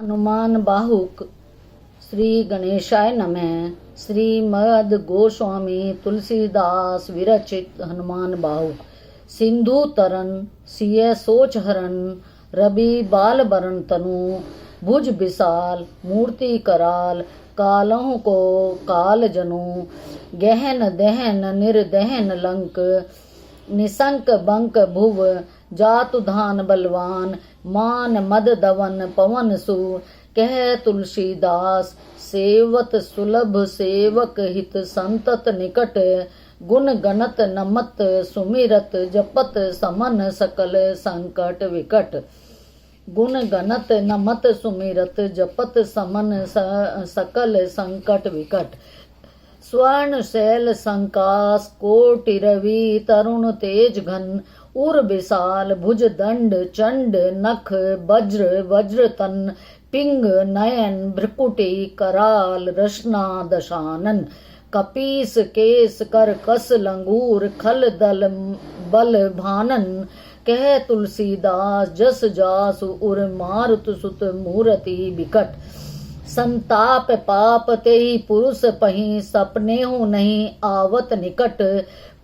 हनुमान बाहुक। श्री गणेशाय नमः। श्रीमद् गोस्वामी तुलसीदास विरचित हनुमान बाहुक। सिंधु तरन सिय सोच हरन, रवि बाल बरन तनु, भुज विशाल मूर्ति कराल, कालहु को काल जनु, गहन दहन निर्दहन लंक, निशंक बंक भुव, जातु धान बलवान, मान मद दवन पवन सु, कह तुलसीदास सेवत सुलभ सेवक हित संतत निकट, गुण गणत नमत सुमिरत जपत समन सकल संकट विकट। गुण गणत नमत सुमिरत जपत समन सकल संकट विकट। स्वर्ण शैल संकास कोटि रवि तरुण तेज घन, उर विशाल भुज दंड चंड नख वज्र वज्र तन, पिंग नयन भ्रकुटी कराल रशना दशानन, कपीस केस कर कस लंगूर खल दल बल भानन, कह तुलसीदास जस जासु उर मारुत सुत मूर्ति विकट। संताप पाप तेहि पुरुष पही, सपने हूँ नहीं आवत निकट,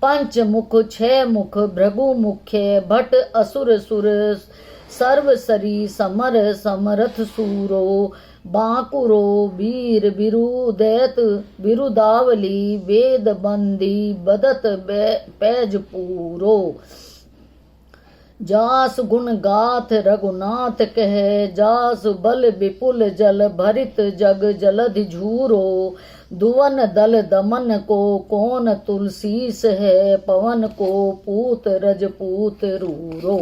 पंच मुख छह मुख भृगु मुख्य, भट असुर सुर सर्व सरी समर समरथ सूरो, बांकुरो वीर बिरुदैत बिरुदावली, वेद बंदी बदत पैज पूरो, जास गुण गाथ रघुनाथ कह, जास बल विपुल जल भरित जग जलधि झूरो, दुवन दल दमन को कौन तुलसीस है, पवन को पूत रजपूत रूरो।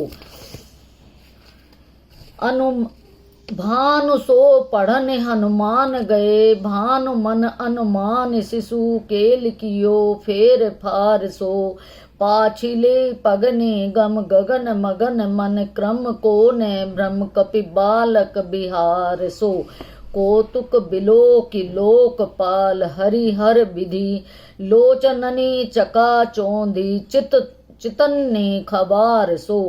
भानु सो पढ़न हनुमान गए, भानु मन अनुमान शिशु केल कियो, फेर फार सो पाछिले पगने गम गगन मगन, मन क्रम को ने भ्रम कपि बालक बिहार सो, कौतुक बिलो की लोकपाल हरिहर विधि, लोचननी चका चौंधी चितन्नी खबार सो,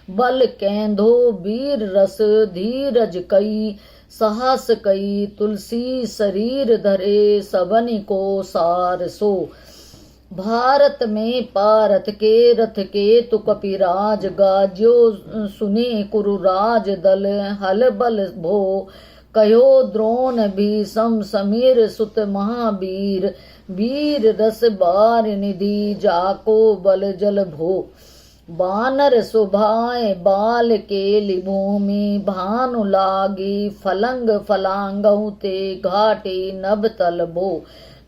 बल कैंधो वीर रस धीरज कई, साहस कई तुलसी शरीर धरे, सबनि को सार सो। भारत में पारथ के रथ के तु कपिराज, गाज्यो सुने कुरुराज दल, हल बल भो कहो द्रोण भीषम समीर सुत महावीर, वीर रस बार निधि जाको बल जल भो, बानर सुभाए बाल केलि भूमि, भानु लागी फलंग फलांगहु ते, घाटी नभ तल भो,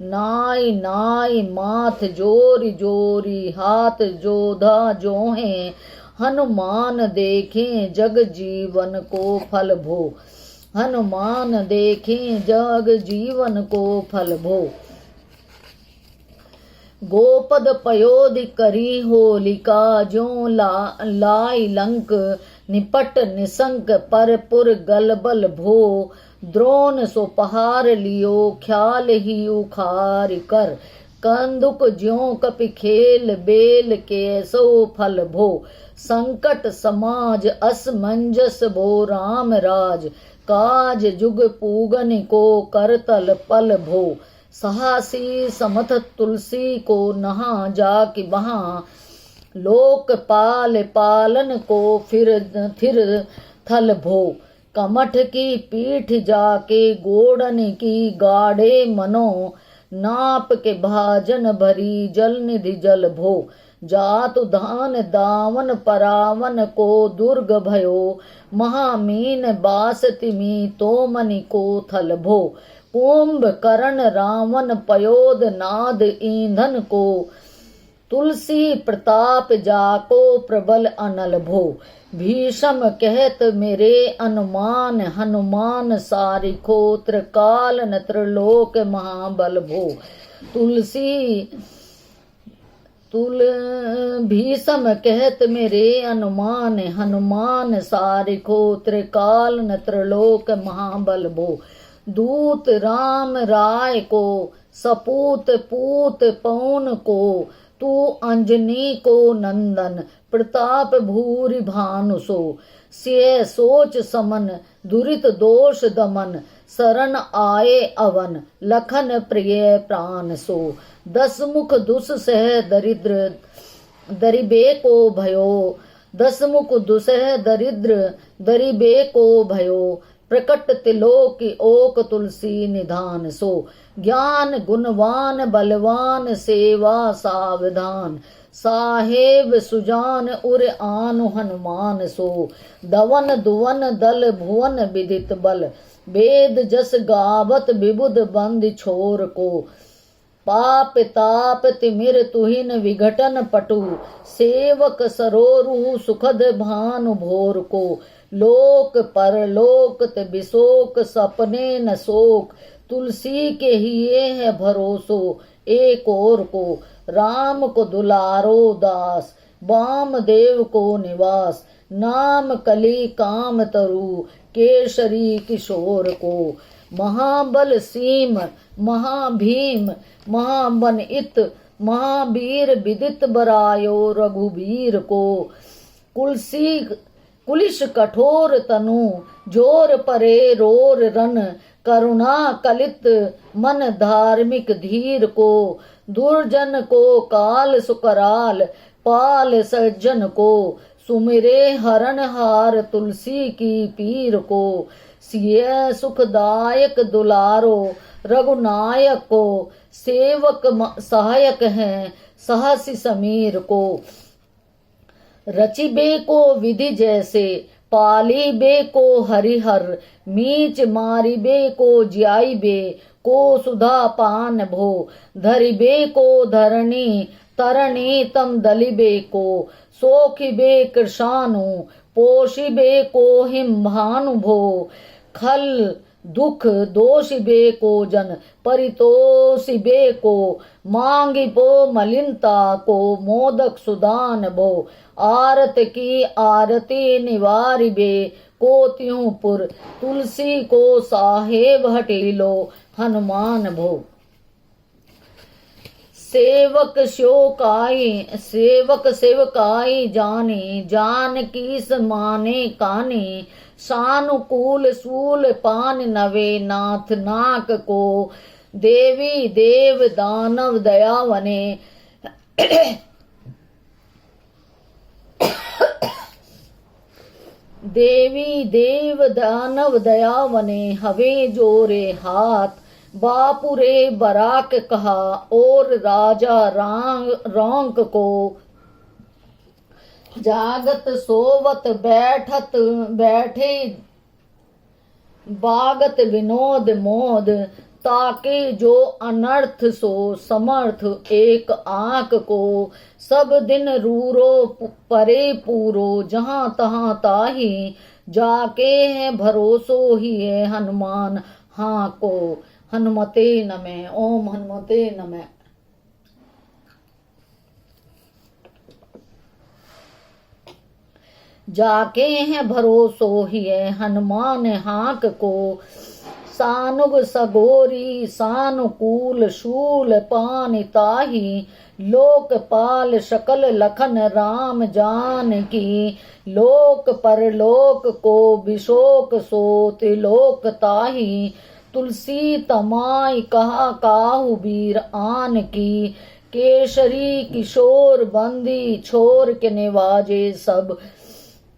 नाई नाई माथ जोरी जोरी, हाथ जोधा जोहे, हनुमान देखे जग जीवन को फल भो, हनुमान देखे जग जीवन को फल भो। गोपद पयोधि करी होलिका, जो लाई लंक निपट निशंक पर पुर गलबल भो, द्रोण सो पहार लियो ख्याल ही उखार कर, कंदुक ज्यों कपि खेल बेल के सो फल भो, संकट समाज असमंजस भो राम राज, काज जुग पूगन को करतल पल भो, साहसी समथ तुलसी को नहा जाकि बहा, लोकपाल पालन को फिर थल भो, कमठ की पीठ जाके गोड़न की गाढ़े मनो, नाप के भाजन भरी जल निधि जल भो, जातु धान दावन परावन को दुर्ग भयो, महामीन बास तिमी तो मनि को थल भो, कुंभ करण रावण पयोद नाद ईंधन को, तुलसी प्रताप जाको प्रबल अनल भो, भीषम कहत मेरे अनुमान, हनुमान सारिखो त्रिकाल त्रिलोक महाबल भो, भीषम कहत मेरे अनुमान, हनुमान सारिखो त्रिकाल त्रिलोक महाबल भो, दूत राम राय को सपूत पूत पौन को, तू अंजनी को नंदन, प्रताप भूरि भानु सो। सिय सोच समन दुरित दोष दमन, शरण आए अवन लखन प्रिय प्राण सो। 10 मुख दुस सह दरिद्र दरिबे को भयो, 10 मुख दुसह दरिद्र दरिबे को भयो। प्रकट तिलोक ओक तुलसी निधान सो। ज्ञान गुणवान बलवान सेवा सावधान, साहेब सुजान उर आनु हनुमान सो। दवन दुवन दल भुवन विदित बल, वेद जस गावत विबुध बंद छोर को। पाप ताप तिमिर तुहिन विघटन पटु, सेवक सरोरु सुखद भानु भोर को। लोक परलोक ते बिशोक सपने न शोक, तुलसी के हिये है भरोसो एक और को। राम को दुलारो दास, वाम देव को निवास, नाम कली काम तरु केसरी किशोर को। महाबल सीम महाभीम महाबन इत, महावीर विदित बरायो रघुबीर को। कुलिश कठोर तनु, जोर परे रोर रन, करुणा कलित मन धार्मिक धीर को। दुर्जन को काल सुकराल, पाल सज्जन को। सुमिरे हरण हार तुलसी की पीर को। सिय सुखदायक दुलारो रघुनायक को। सेवक सहायक हैं सहसी समीर को। रचिबे को विधि जैसे, पालीबे को हरिहर, मीच मारिबे को ज्याइबे को सुधा पान भो। धरिबे को धरणी तरणी तम दलिबे को। सोखिबे कृषानु, पोषिबे को हिम भानु भो। खल दुख दोषिबे को जन, परितोषिबे को। मांगिबो मलिनता को, मोदक सुदान भो। आरत की आरती निवारिबे को त्यों पुर, तुलसी को साहेब हटेलो हनुमान भो। सेवक सेवकाई जाने, जान कीस माने काने। सानुकूल सूल पान नवे, नाथ नाक को। देवी देव दानव दयावने, देवी देव दानव दयावने। हवे जोरे हाथ, बापुरे बराक कहा, और राजा रौंक को। जागत सोवत बैठत बैठे, बागत विनोद मोद। ताके जो अनर्थ सो समर्थ एक आंख को। सब दिन रूरो परे पूरो, जहाँ तहाँ ताही। जाके है भरोसो ही है हनुमान हाँ को। हनुमते नमः। ओम हनुमते नमः। जाके हैं भरोसो ही है हनुमान हाक को। सानुग सगोरी सानुकूल शूल पान ताही। लोकपाल सकल लखन राम जान की। लोक परलोक को विशोक सो त्रिलोक ताही। तुलसी तमाई कहा काहू वीर आन की। केसरी किशोर बंदी छोर के निवाजे सब।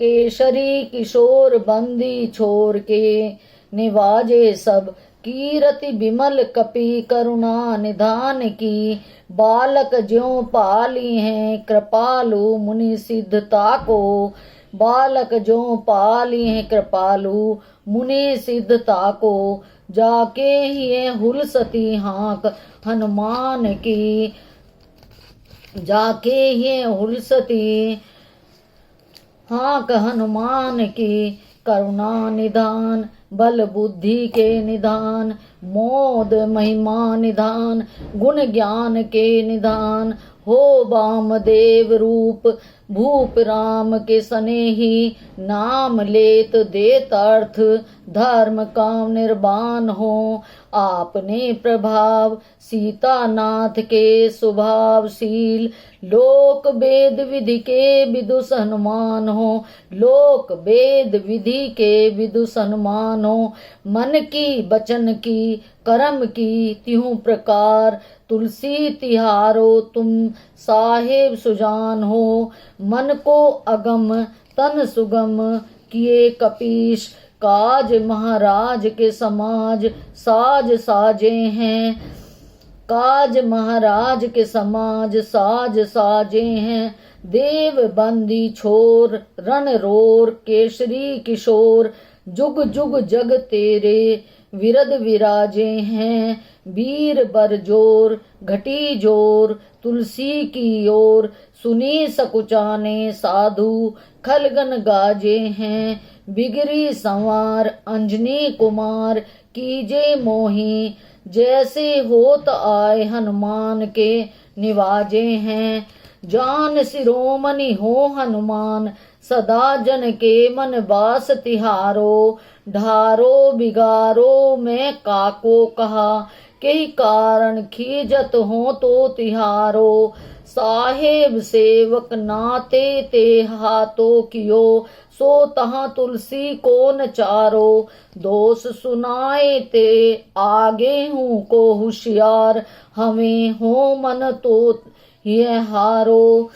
केसरी किशोर बंदी छोर के निवाजे सब। कीरति विमल कपि करुणा निधान की। बालक ज्यों पाली हैं कृपालु मुनि सिद्धता को। बालक ज्यों पाली हैं कृपालु मुनि सिद्धता को। जाके ही हुलसती हाँक हनुमान की। जाके ही हुलसती हाँक हनुमान की। करुणा निधान बल बुद्धि के निधान। मोद महिमा निधान गुण ज्ञान के निधान। हो वामदेव रूप भूप राम के स्नेही, नाम लेत देत अर्थ, धर्म काम निर्वाण हो। आपने प्रभाव सीतानाथ के स्वभावशील, लोक वेद विधि के विदुष हनुमान हो। लोक वेद विधि के विदुष हनुमान हो। मन की वचन की कर्म की तिहु प्रकार, तुलसी तिहारो तुम साहेब सुजान हो। मन को अगम तन सुगम किए कपीश, काज महाराज के समाज साज साजे हैं। काज महाराज के समाज साज साजे हैं। देव बंदी छोर रण रोर केसरी किशोर, जुग जुग जग तेरे विरद विराजे हैं। वीर बरजोर घटी जोर तुलसी की ओर, सुनी सकुचाने साधु खलगन गाजे हैं। बिगड़ी संवार अंजनी कुमार कीजे मोही, जैसे होत आए हनुमान के निवाजे हैं। जान शिरोमणि हो हनुमान, सदा जन के मन बास तिहारो। ढारो बिगारो मैं काको कहा, कई कारण खीजत हो तो तिहारो। साहेब सेवक नाते ते हाथो कियो, सो तहाँ तुलसी को नचारो। दोष सुनाए ते आगे हूँ को होशियार, हमें हो मन तो ये हारो।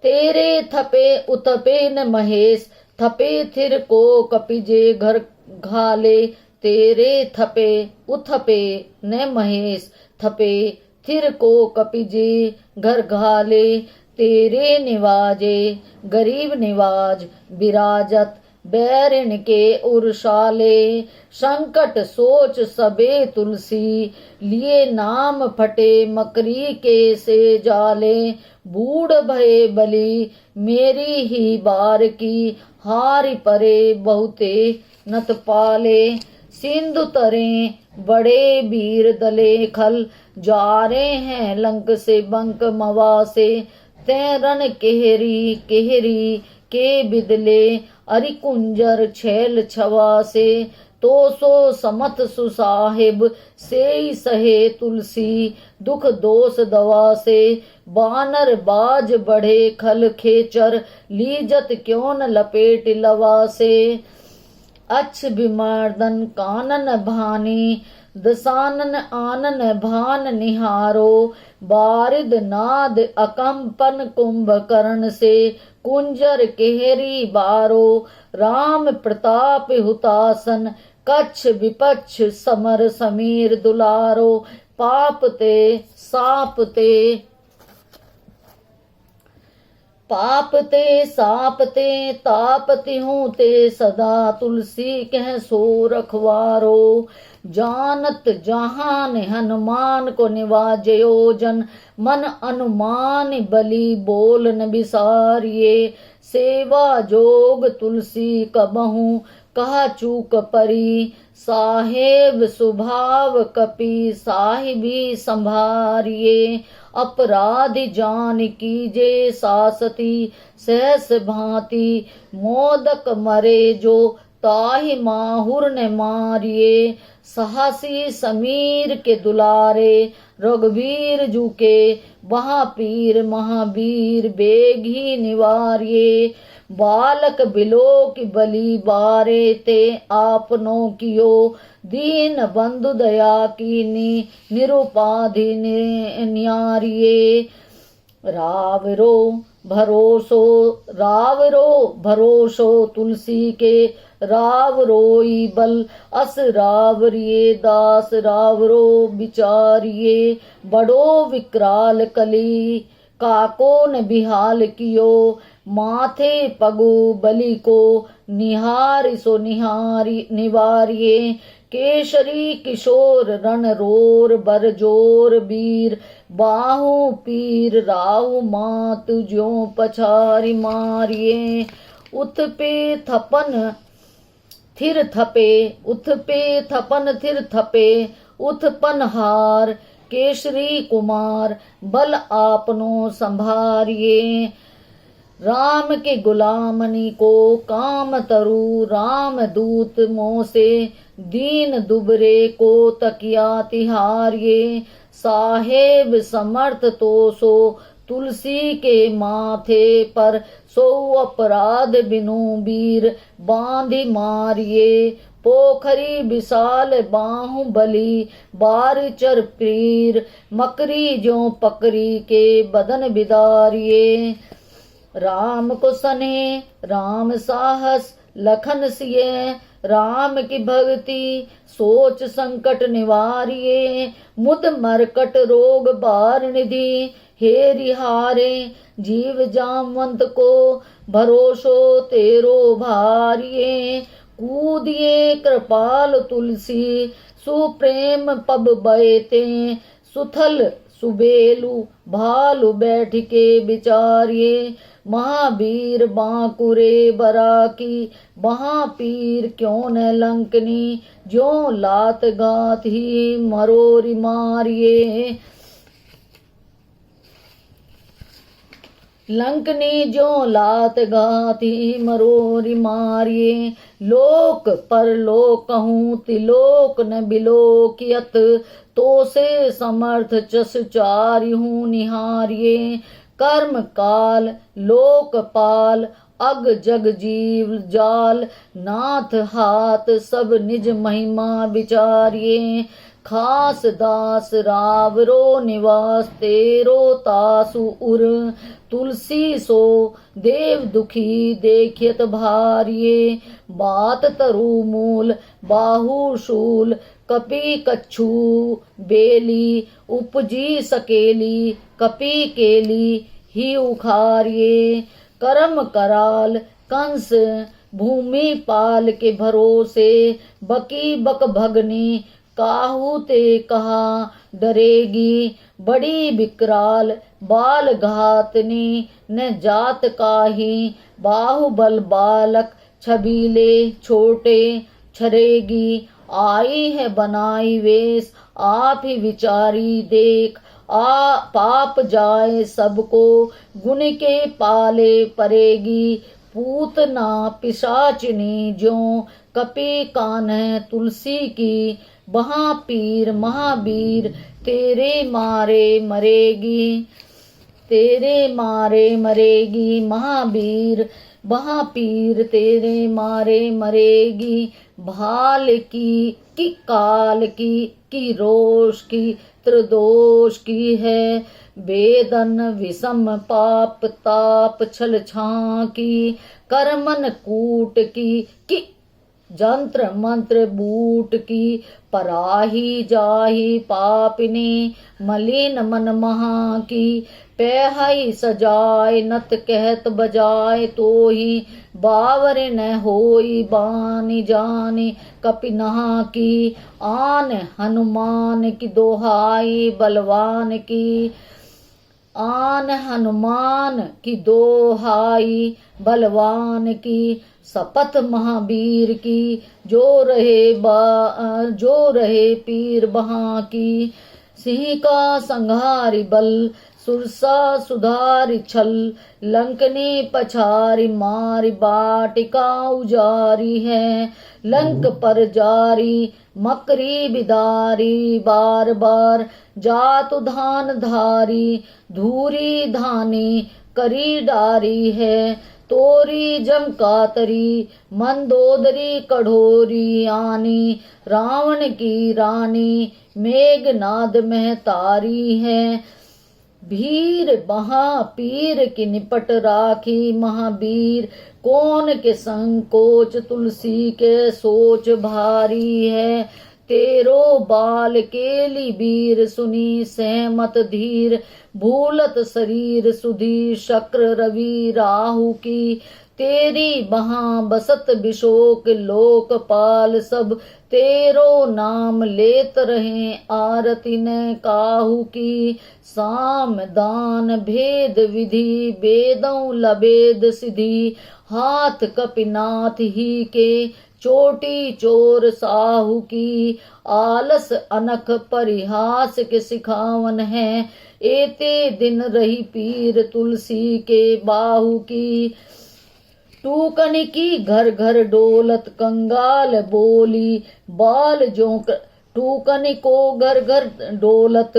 तेरे थपे उतपे न महेश, थपे थिर को कपिजे घर घाले। तेरे थपे उथपे न महेश, थपे थिर को कपिजे घर घाले। तेरे निवाजे गरीब निवाज, विराजत बैरिन के उर्शाले। संकट सोच सबे तुलसी, लिए नाम फटे मकरी के से जाले। बूढ़ भये बलि मेरी ही बार की, हारि परे बहुते नत पाले। सिंधु तरे बड़े वीर दले खल, जा रहे हैं लंक से बंक मवा से। तैरन केहरी केहरी के बिदले, अरिकुंजर छैल छवा से। तो सो समत सुसाहिब से सहे तुलसी, दुख दोष दवा से। बानर बाज बढ़े खल खेचर, लीजत क्यों न लपेट लवा से। अच्छ विमर्दन कानन भानी, दसानन आनन भान निहारो। बारिद नाद अकंपन कुंभकर्ण से, कुंजर केहरी बारो। राम प्रताप हुतासन, कच्छ विपक्ष समर समीर दुलारो। पापते सापते पापते सापते तापति हूँ ते, सदा तुलसी कह सो रखवारो। जानत जहान हनुमान को निवाजयो जन, मन अनुमान बलि बोल न बिसारिये। सेवा जोग तुलसी कबहू कहा चूक परी, साहेब स्वभाव कपि साहिबी संभारिये। अपराधि जान कीजे सासती, सहस भांति मोदक मरे जो, ताहि माहुर ने मारिये। साहसी समीर के दुलारे, रघुवीर जू के महापीर महावीर बेगी निवारिये। बालक बिलोक बलि बारे ते आपनो कियो, दीन बंधु दया कीनी निरुपाधि न्यारिये। रावरो भरोसो तुलसी के, राव रोई बल अस रावरिये दास। रावरो विचारिये बड़ो विकराल कली, काको न बिहाल कियो। माथे पगु बलि को निहारि सो निवारिये। केशरी किशोर रण रोर बरजोर वीर, बाहु पीर राहु मात ज्यों पछारि मारिये। उथ पे थपन थिर थपे, उथ पे थपन थिर थपे, उत्पन हार केसरी कुमार, बल आपनो संभारिये। राम के गुलामनी को काम तरु, राम दूत मोह से दीन दुबरे को तकिया तिहारिये। साहेब समर्थ तो सो तुलसी के माथे पर, सो अपराध बिनु वीर बांधि मारिये। पोखरी विशाल बाहुबली बारिचर पीर, मकरी जो पकरी के बदन बिदारिये। राम को सने राम साहस लखन सिए, राम की भक्ति सोच संकट निवारिये। मुद मरकट रोग बार निधि, हे रिहारे जीव जामवंत को भरोसो तेरो भारिये। कूदिए कृपाल तुलसी सुप्रेम पब बैते, सुथल सुबेलु भालु बैठ के विचारिये। महावीर बांकुरे बरा की, महापीर क्यों न लंकनी, जो लात गात ही मरोरी मारिये। लंकनी जो लात गाती मरोरी मारिये। लोक परलोक कहूँ तिलोक न बिलोकियत, तो से समर्थ चस चारि हूँ निहारिये। कर्म काल लोकपाल अग जग जीव जाल, नाथ हाथ सब निज महिमा विचारिये। खास दास रावरो निवास तेरो तासु उर, तुलसी सो देव दुखी देखियत भारिये। बात तरु मूल बाहु शूल, कपि कच्छू बेली, उपजी सकेली कपि केली ही उखारिये। करम कराल कंस भूमि पाल के भरोसे, बकी बक भगनी काहू ते कहा डरेगी। बड़ी विकराल बाल घातनी न जात काही, बाहुबल बालक छबीले छोटे छरेगी। आई है बनाई वेश आप ही विचारी देख, पाप जाए सबको गुण के पाले परेगी। पूतना पिशाचिनी जो कपि कान्ह तुलसी की, महापीर महावीर तेरे मारे मरेगी। तेरे मारे मरेगी महावीर, महापीर तेरे मारे मरेगी। भाल की काल की रोष की त्रिदोष की है, वेदन विषम पाप ताप छल छाकी। करमन कूट की जंत्र मंत्र बूट की, पराही जाही पापिनी मलिन मन महा की। पैहाई सजाए नत कहत बजाए, तो ही बावर न होई बानी जानी कपि नहा की। आन हनुमान की दोहाई बलवान की, आन हनुमान की दोहाई बलवान की। शपथ महावीर की जो रहे पीर बहा की। सिंह का संहारी बल सुरसा सुधारी छल, लंकनी पछारी मारी बाटिका उजारी है। लंक पर जारी मकरी बिदारी, बार बार जातु धान धारी। धूरी धानी करी डारी है, तोरी जम कातरी मंदोदरी कढ़ोरी आनी। रावण की रानी मेघनाद में तारी है, भीर महापीर की निपट राखी। महावीर कौन के संकोच, तुलसी के सोच भारी है। तेरो बाल केली वीर सुनी सहमत धीर, भूलत शरीर सुधी शक्र रवि राहु की। तेरी बहाँ बसत विशोक लोकपाल सब, तेरो नाम लेत रहे आरती न काहू की। साम दान भेद विधि वेदों लबेद सिद्धि, हाथ कपिनाथ ही के चोटी चोर साहू की, आलस अनख परिहास के सिखावन है। एते दिन रही पीर तुलसी के बाहू की, टूकन की घर घर डोलत कंगाल बोली, बाल जो टूकन को घर घर डोलत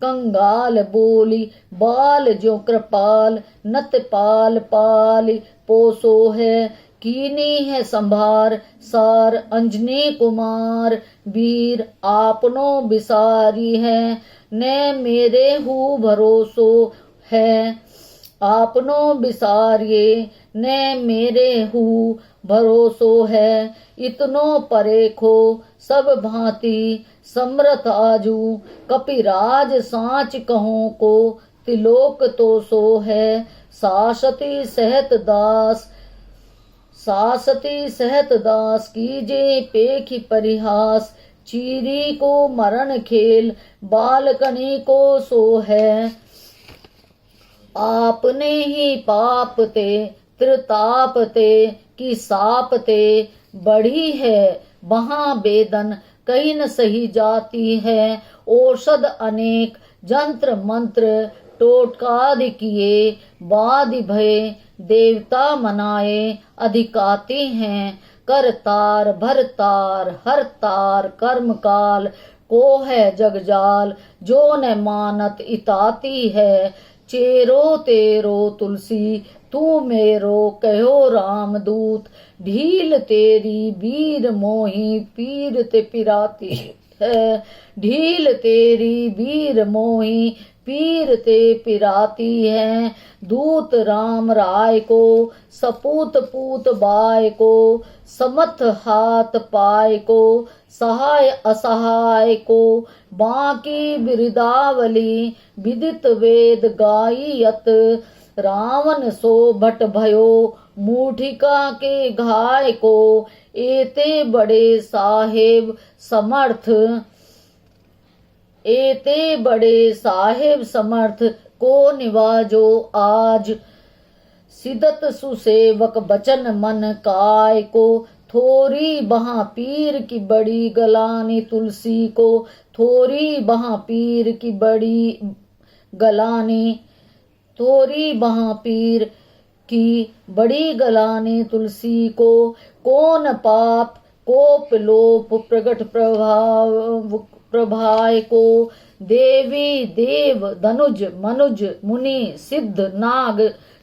कंगाल बोली, बाल जो कृपाल नत पाल पाल पोसो है। कीनी है संभार सार अंजनी कुमार, वीर आपनो बिसारी है। ने मेरे हु भरोसो है, आपनो बिसारिये ने मेरे हु भरोसो है। इतनो परे खो सब भांति समरथ आजू, कपिराज साच कहो को तिलोक तो सो है। सासती सहत दास सासती सहत दास, कीजे पेखी परिहास। चीरी को मरण खेल बालकनी को सो है। आपने ही पाप ते त्रिताप ते की साप ते, बढ़ी है वहाँ बेदन कहीं न सही जाती है। औषध अनेक जंत्र मंत्र टोटकादि किए, वादि भय देवता मनाए अधिकाते हैं। करतार भरतार हर तार कर्म काल, को है जगजाल जो न मानत इताती है। चेरो तेरो तुलसी तू मेरो कहो रामदूत, ढील तेरी वीर मोही पीर ते पिराती है। ढील तेरी वीर मोही पीर ते पिराती है। दूत राम राय को सपूत पूत बाय को, समथ हाथ पाय को सहाय असहाय को। बाकी बिरदावली विदित वेद गायत, रावण सो भट भयो मूठिका के घाय को। एते बड़े साहेब समर्थ एते बड़े साहेब समर्थ को निवाजो आज। सिदत सुसेवक बचन मन काय को, थोरी बहाँ पीर की बड़ी गलानी तुलसी को। थोरी बहाँ पीर की बड़ी गलानी, थोरी बहाँ पीर की बड़ी गलानी तुलसी को। कौन पाप कोप लोप प्रगट प्रभाय को। देवी देव धनुज मनुज मुनि सिद्ध नाग,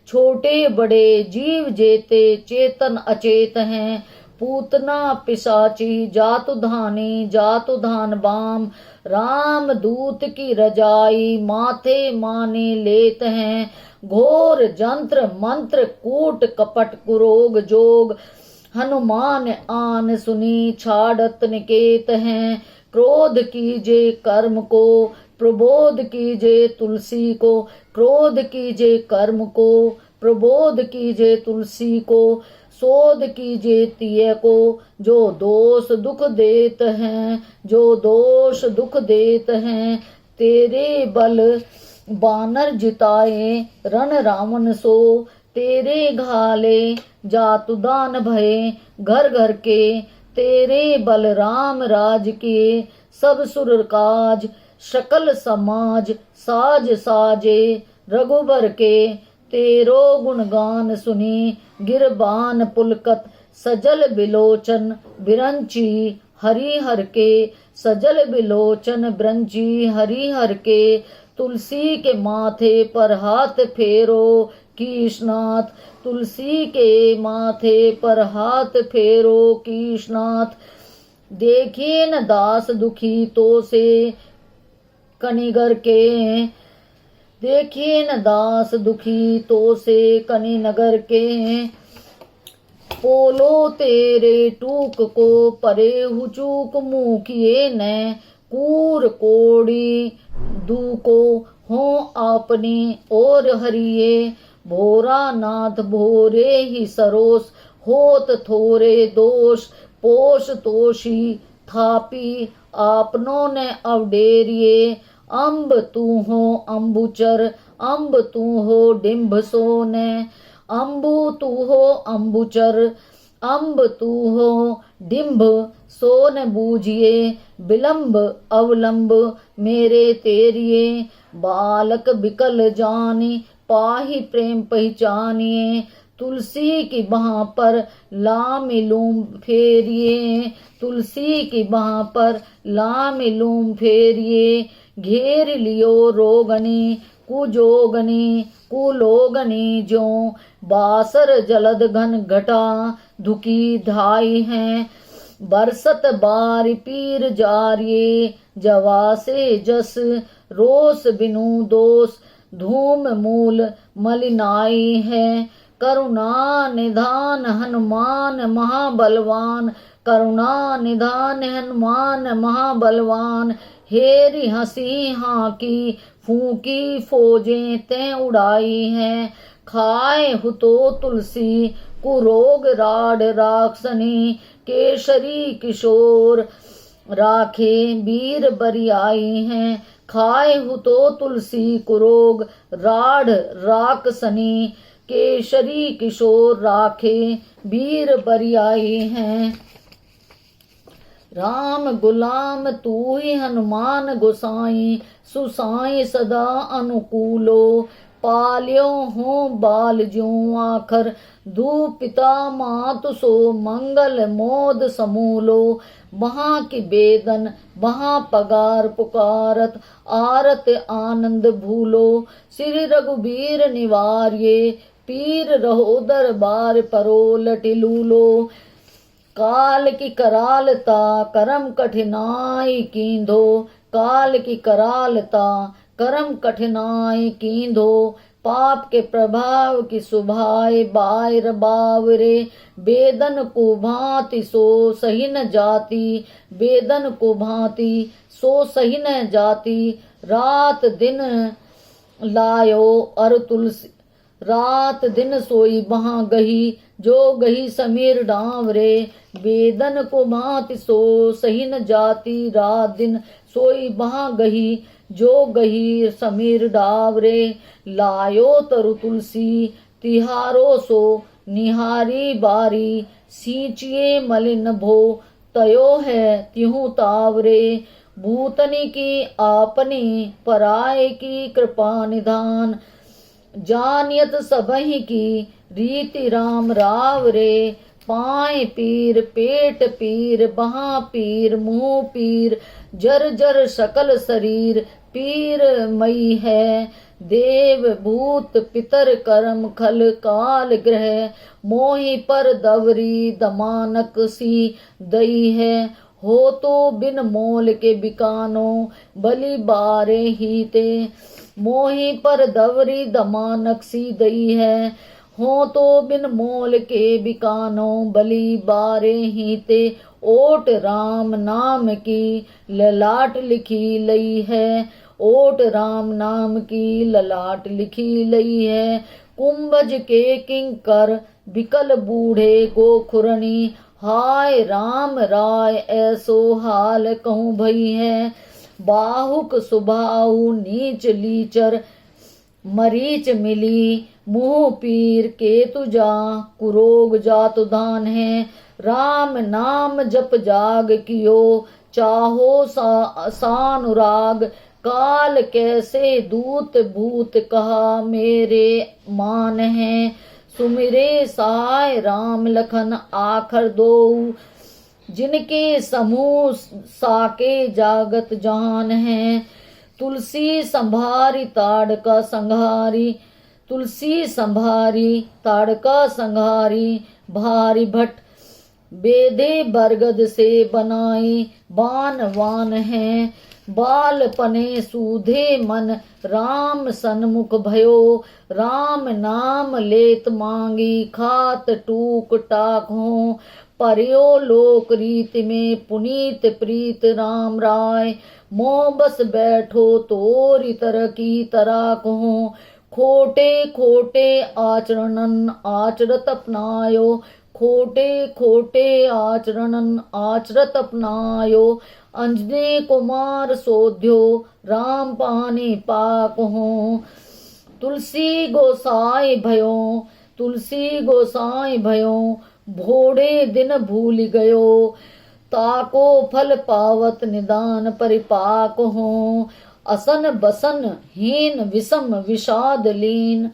छोटे बड़े जीव जेते चेतन अचेत हैं। पूतना पिशाची जातुधानी जातुधान बाम, राम दूत की रजाई माथे माने लेत हैं। घोर जंत्र मंत्र कूट कपट कुरोग जोग, हनुमान आन सुनी छाड़त निकेत हैं। क्रोध कीजे कर्म को प्रबोध कीजे तुलसी को। क्रोध कीजे कर्म को प्रबोध कीजे तुलसी को। शोध कीजे तिय को जो दोष दुख देत हैं, जो दोष दुख देत हैं। तेरे बल बानर जिताए रण रावण सो, तेरे घाले जातुदान भये घर घर के। तेरे बल राम राज के सब सुर काज, सकल समाज साज साजे रघुबर के। तेरो गुणगान सुनी गिरबान पुलकत, सजल बिलोचन बिरंची हरिहर के। सजल बिलोचन बिरंची हरिहर के। तुलसी के माथे पर हाथ फेरो कीशनाथ, तुलसी के माथे पर हाथ फेरो कीशनाथ। देखे न दास दुखी तो से कनिगर के, देखे न दास दुखी तो से कनि नगर के। पोलो तेरे टूक को परे हुचूक मुँह किए न, कूर कोड़ी दूको हो आपनी और हरिये। भोरा नाथ भोरे ही सरोस, होत थोरे दोष पोष तोषी थापी आपनों ने अवडेरिये। अम्ब तू हो अम्बुचर, अम्ब तू हो डिम्भ सोने। अम्बु तू हो अम्बुचर, अम्ब तू हो डिम्ब सो न बूझिए, विलंब अवलंब मेरे तेरिए, बालक बिकल जानी पाही प्रेम पहचानिए, तुलसी की बाह पर लामिलूम फेरिए, तुलसी की बाह पर लामिलूम फेरिए, घेर लियो रोगनी कुजोगनी कुलोगनी जो, बासर जलद घन घटा धुकी धाई हैं, बरसत बार पीर जारिये जवा से जस, रोस बिनु दोष धूम मूल मलिनाई है, करुणा निधान हनुमान महाबलवान, करुणा निधान हनुमान महाबलवान, हेरी हंसी हाँ की फूकी फौजें ते उड़ाई हैं, खाए हुतो तुलसी कुरोग राड राक्षनी, केशरी किशोर राखे वीर बरियाई हैं, खाए हुतो तुलसी कुरोग राड राक्षनी, केशरी किशोर राखे वीर बरियाई हैं, राम गुलाम तू ही हनुमान गोसाई, सुसाई सदा अनुकूलो, पाल्यो हो बाल ज्यों आखर, दू पिता मात सो मंगल मोद समूलो, वहाँ की बेदन वहाँ पगार पुकारत, आरत आनंद भूलो, श्री रघुबीर निवार्ये, पीर रहो दरबार परो लटिलूलो, काल की करालता करम कठिनाई कींधो, काल की करालता करम कठिनाई कींधो, पाप के प्रभाव की सुभाए बायर बावरे, बेदन को भांति सो सही न जाती, बेदन को भांति सो सही न जाती, रात दिन लायो अर तुलसी, रात दिन सोई वहाँ गही जो गही समीर डावरे, वेदन को भांति सो सही न जाती, रात दिन सोई वहाँ गही जो गही समीर डावरे, लायो तरु तुलसी तिहारो सो निहारी बारी, सींचिए मलिन भो तयो है तिहु तावरे, भूतनी की आपनी पराय की कृपा निधान, जानियत सबहि की रीति राम राव रे, पाए पीर पेट पीर बहा पीर मुँह पीर, जर जर सकल शरीर पीर मई है, देव भूत पितर कर्म खल काल ग्रह, मोहि पर दवरी दमानक सी दई है, हो तो बिन मोल के बिकानो बलि बारे ही ते, मोहि पर दवरी दमानक सी दई है, हो तो बिन मोल के बिकानो बलि बारे ही ते, ओट राम नाम की ललाट लिखी लई है, ओट राम नाम की ललाट लिखी लई है, कुंभज के किंकर बिकल बूढ़े गोखुरनी, हाय राम राय ऐसो हाल कहूँ भई है, बाहुक सुबाहु नीच लीचर मरीच मिली, मुँह पीर केतु जा कुरोग जातु दान है, राम नाम जप जाग कियो चाहो सानुराग, काल कैसे दूत भूत कहा मेरे मान है, सुमिरे सहाय राम लखन आखर दो, जिनके समूह साके जागत जहान है, तुलसी संभारी ताड़का संघारी, तुलसी संभारी ताड़का संघारी, भारी भट बेदे बरगद से बनाई बान वान है, बाल पने सूधे मन राम सन्मुख भयो, राम नाम लेत मांगी खात टूक टाक हो, पर्यो लोक रीति में पुनीत प्रीत राम राय, मोह बस बैठो तोरी तर की तरह कहो, खोटे खोटे आचरणन आचरत अपनायो, खोटे खोटे आचरणन आचरत अपनायो, अंजने कुमार सोध्यो राम पानी पाक हो, तुलसी गोसाई भयो, तुलसी गोसाई भयो, भोड़े दिन भूल गयो, ताको फल पावत निदान परिपाक हो। असन बसन हीन विषम विषाद लीन,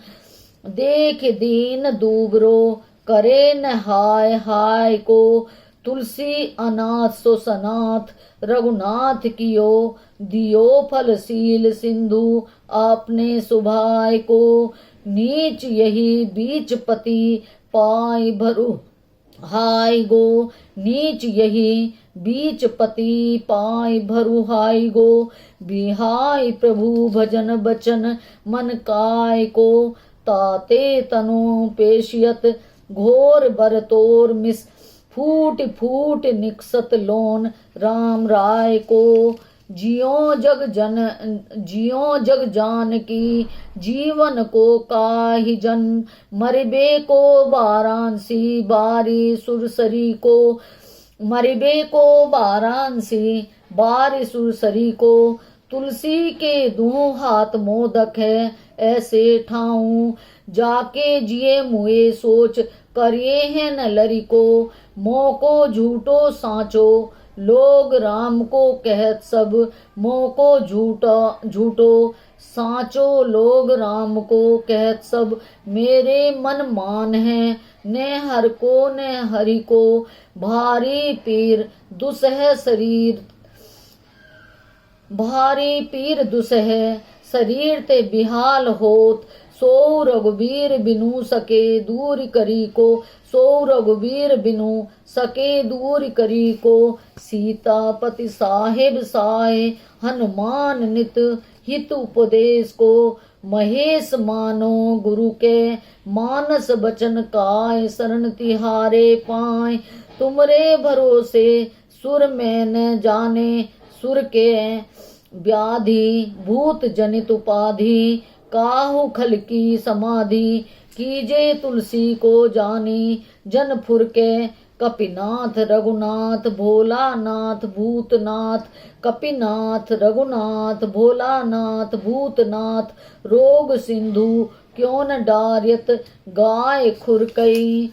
देख दीन दूबरो करे न हाय हाय को। तुलसी अनाथ सो सनाथ रघुनाथ कियो, दियो फलशील सिंधु आपने सुभाय को। नीच यही बीच पति पाय भरु हाय गो, नीच यही बीच पति पाय भरु हाय गो। बिहाय प्रभु भजन बचन मन काय को, ताते तनु पेशियत घोर बरतोर मिस। फूट फूट निकसत लोन राम राय को। जियो जग जान की जीवन को काहि जन, मरबे को वाराणसी बारी सुरसरी को। मरबे को वाराणसी बारी सुरसरी को। तुलसी के दूं हाथ मोदक है ऐसे ठाऊं, जाके जिए मुए सोच करिए हैं न लरी को। मोको झूठो साचो लोग राम को कहत सब, मोको झूठो साचो लोग राम को कहत सब। मेरे मन मान है न हर को न हरि को, भारी पीर दुसह शरीर भारी पीर दुसह शरीर ते बिहाल होत। सो रघुवीर बिनु सके दूर करी को, सो रघुवीर बिनु सके दूर करी को। सीतापति साहेब साए हनुमान नित हित उपदेश को। महेश मानो गुरु के मानस बचन काय, शरण तिहारे पाए। तुमरे भरोसे सुर में न जाने, सुर के व्याधि भूत जनित उपाधि। काहू खल की समाधि कीजे तुलसी को जानी, जन फुर के कपिनाथ रघुनाथ भोलानाथ भूतनाथ। कपिनाथ रघुनाथ भोलानाथ भूतनाथ, रोग सिंधु क्यों न डार्यत गाय खुरकई।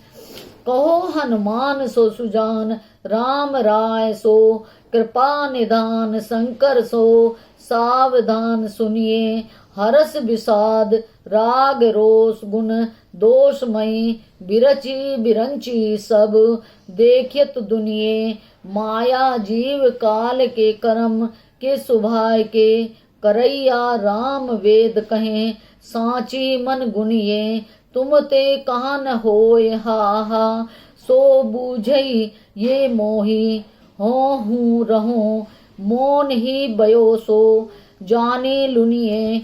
कहो हनुमान सो सुजान राम राय सो, कृपा निधान शंकर सो सावधान सुनिए। हरस विषाद राग रोष गुण दोषमयी, बिरची बिरंची सब देखियत दुनिये। माया जीव काल के कर्म के सुभाय के, करैया राम वेद कहें साची मन गुनिये। तुम ते कहा न होय हा हा, सो बूझई ये मोही। हो हूँ रहूं मोन ही बयो सो, जाने लुनिये।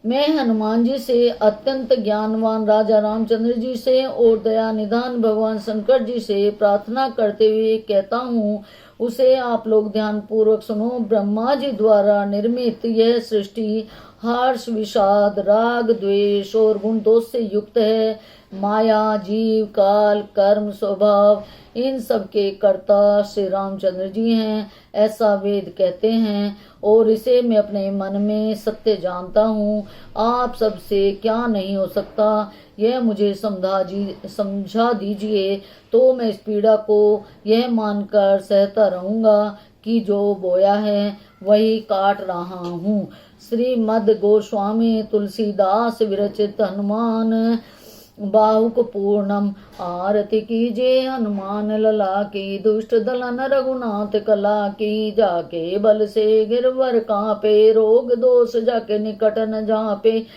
मैं हनुमान जी से, अत्यंत ज्ञानवान राजा रामचंद्र जी से और दया निधान भगवान शंकर जी से प्रार्थना करते हुए कहता हूँ, उसे आप लोग ध्यान पूर्वक सुनो। ब्रह्मा जी द्वारा निर्मित यह सृष्टि हर्ष विषाद राग द्वेष और गुण दोष से युक्त है। माया जीव काल कर्म स्वभाव इन सब के कर्ता श्री रामचंद्र जी हैं, ऐसा वेद कहते हैं। और इसे मैं अपने मन में सत्य जानता हूँ। आप सबसे क्या नहीं हो सकता, यह मुझे समझा दीजिए, तो मैं इस पीड़ा को यह मानकर सहता रहूँगा कि जो बोया है वही काट रहा हूँ। श्रीमद् गोस्वामी तुलसीदास विरचित हनुमान बाहुक पूर्णम। आरती कीजिए हनुमान लला की, दुष्ट दलन रघुनाथ कला की। जाके बल से गिरवर कांपे, रोग दोष जाके निकट न जापे।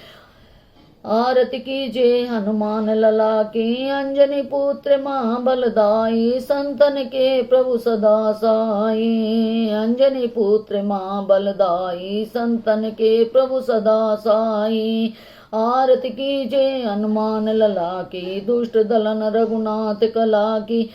आरती कीजिए हनुमान लला की, अंजनी पुत्र मां बलदाई। संतन के प्रभु सदा साई, अंजनी पुत्र मां बलदाई। संतन के प्रभु सदा साई। आरती कीजिए हनुमान लला की, दुष्ट दलन रघुनाथ कला की।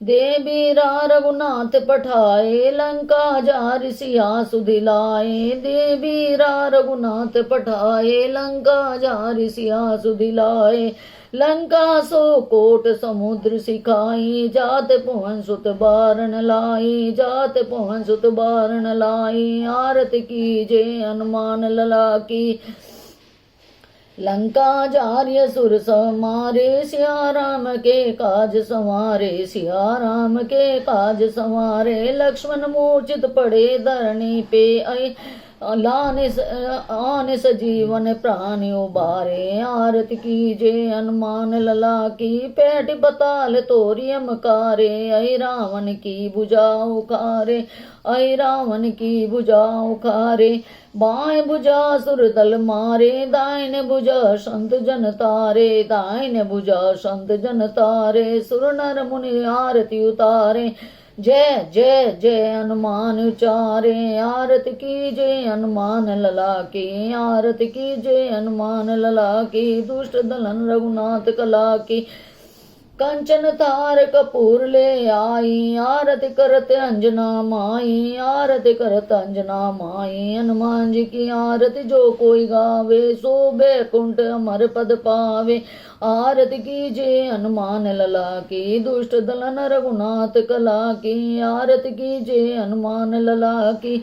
देवी रघुनाथ पठाए, लंका जार सिया सुधिलाए। देवी रघुनाथ पठाए, लंका जार सिया सुधिलाए। लंका सो कोट समुद्र सिखाई, जात पवन सुत बारण लाई। जात पवन सुत बारण लाई। आरती कीजिए हनुमान लला की, लंका जार्य सुर समारे, सिया राम के काज संवारे, सिया राम के काज संवारे। लक्ष्मण मूर्छित पड़े धरणी पे, आने सजीवन प्राण उबारे। आरती कीजे हनुमान लला की, पेट बताल तोरी अमकारे। ऐ रावण की भुजा उखारे, ऐ रावण की भुजा उखारे। बाएं भुजा सुर दल मारे, दाहिने भुजा संत जन तारे, दाहिने भुजा संत जन तारे। सुर नर मुनि आरती उतारे, जय जय जय हनुमान उचारे। आरती की जय हनुमान लला की, आरती की जय हनुमान लला की। दुष्ट दलन रघुनाथ कला की, कंचन थार कपूर ले आई। आरती करत अंजना माई, आरती करत अंजना माई। हनुमान जी की आरती जो कोई गावे, सो बैकुंठ अमर पद पावे। आरती कीजिए हनुमान लला की, दुष्ट दलन रघुनाथ कला की। आरती कीजिए हनुमान लला की,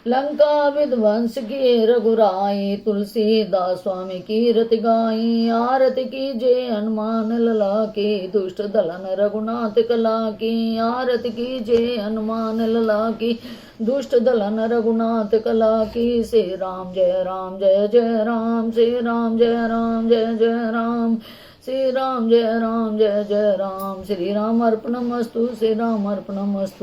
लंका विध्वंस किए रघुराई। तुलसीदास स्वामी की रति गाई। आरती कीजिए हनुमान लला की, दुष्ट दलन रघुनाथ कला की। आरती कीजिए हनुमान लला की, दुष्ट दलन रघुनाथ कला की। श्री राम जय जय राम, श्री राम जय जय राम, श्री राम जय जय राम। श्री राम अर्पणमस्तु, श्री राम अर्पणमस्तु।